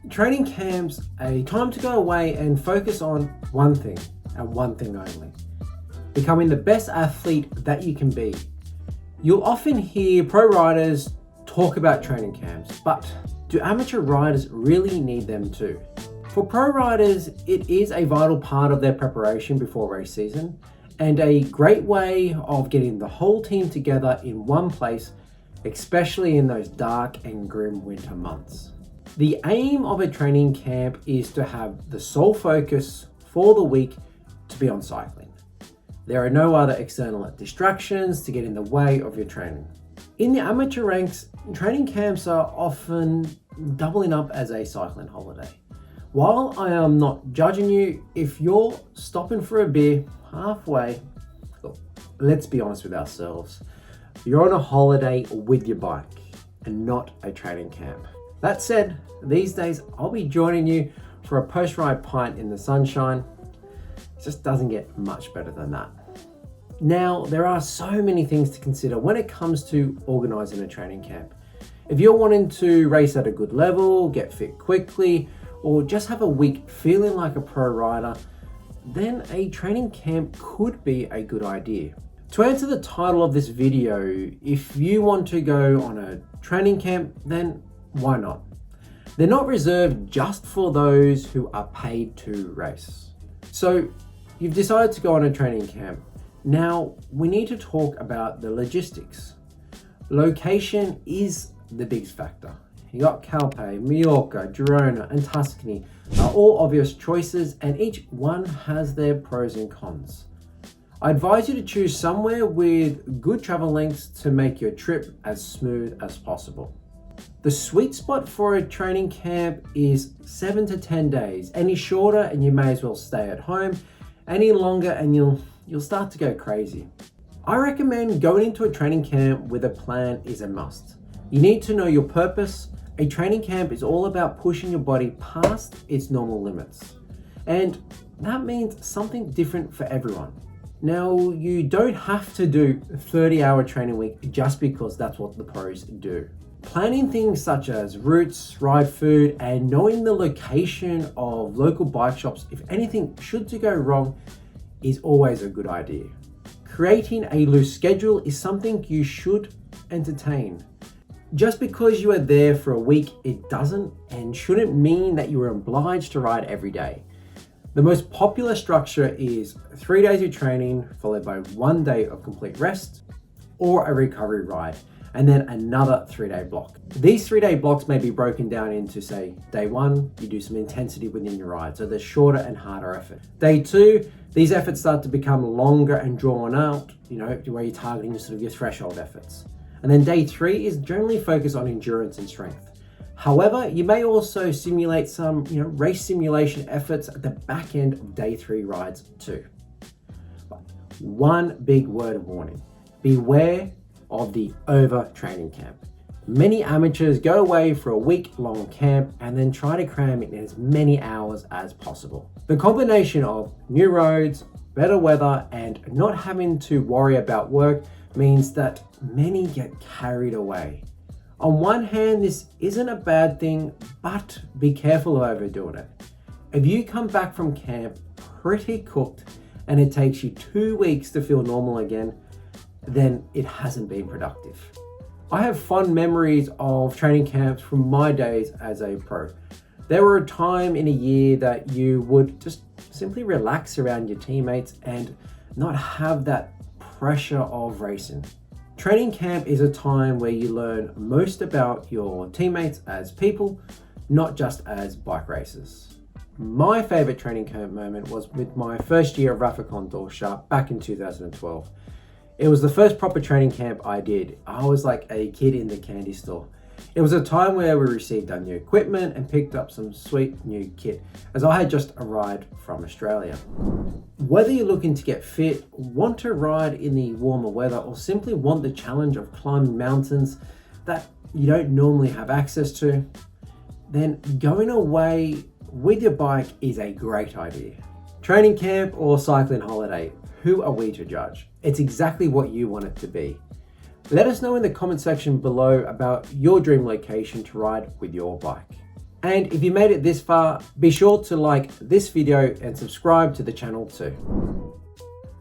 Training camp's a time to go away and focus on one thing and one thing only: becoming the best athlete that you can be. You'll often hear pro riders talk about training camps, but do amateur riders really need them too? For pro riders, it is a vital part of their preparation before race season and a great way of getting the whole team together in one place, especially in those dark and grim winter months. The aim of a training camp is to have the sole focus for the week to be on cycling. There are no other external distractions to get in the way of your training. In the amateur ranks, training camps are often doubling up as a cycling holiday. While I am not judging you, if you're stopping for a beer halfway, look, let's be honest with ourselves. You're on a holiday with your bike and not a training camp. That said, these days I'll be joining you for a post-ride pint in the sunshine. It just doesn't get much better than that. Now, there are so many things to consider when it comes to organising a training camp. If you're wanting to race at a good level, get fit quickly, or just have a week feeling like a pro rider, then a training camp could be a good idea. To answer the title of this video, if you want to go on a training camp, then why not? They're not reserved just for those who are paid to race. So you've decided to go on a training camp. Now we need to talk about the logistics. Location is the biggest factor. You got Calpe, Majorca, Girona, and Tuscany are all obvious choices, and each one has their pros and cons. I advise you to choose somewhere with good travel lengths to make your trip as smooth as possible. The sweet spot for a training camp is 7 to 10 days. Any shorter and you may as well stay at home. Any longer and you'll start to go crazy. I recommend going into a training camp with a plan is a must. You need to know your purpose. A training camp is all about pushing your body past its normal limits. And that means something different for everyone. Now, you don't have to do a 30-hour training week just because that's what the pros do. Planning things such as routes, ride food, and knowing the location of local bike shops if anything should to go wrong is always a good idea. Creating a loose schedule is something you should entertain. Just because you are there for a week, it doesn't and shouldn't mean that you are obliged to ride every day. The most popular structure is 3 days of training followed by 1 day of complete rest or a recovery ride, and then another 3-day block. These 3-day blocks may be broken down into, say, day 1, you do some intensity within your ride, so there's shorter and harder effort. Day 2, these efforts start to become longer and drawn out, where you're targeting sort of your threshold efforts. And then day 3 is generally focused on endurance and strength. However, you may also simulate some, race simulation efforts at the back end of day 3 rides too. But one big word of warning: beware of the over-training camp. Many amateurs go away for a week-long camp and then try to cram it in as many hours as possible. The combination of new roads, better weather, and not having to worry about work means that many get carried away. On one hand, this isn't a bad thing, but be careful of overdoing it. If you come back from camp pretty cooked and it takes you 2 weeks to feel normal again, then it hasn't been productive. I have fond memories of training camps from my days as a pro. There were a time in a year that you would just simply relax around your teammates and not have that pressure of racing. Training camp is a time where you learn most about your teammates as people, not just as bike racers. My favorite training camp moment was with my first year of Rafa Condorcet back in 2012. It was the first proper training camp I did. I was like a kid in the candy store. It was a time where we received our new equipment and picked up some sweet new kit, as I had just arrived from Australia. Whether you're looking to get fit, want to ride in the warmer weather, or simply want the challenge of climbing mountains that you don't normally have access to, then going away with your bike is a great idea. Training camp or cycling holiday, who are we to judge? It's exactly what you want it to be. Let us know in the comment section below about your dream location to ride with your bike. And if you made it this far, be sure to like this video and subscribe to the channel too.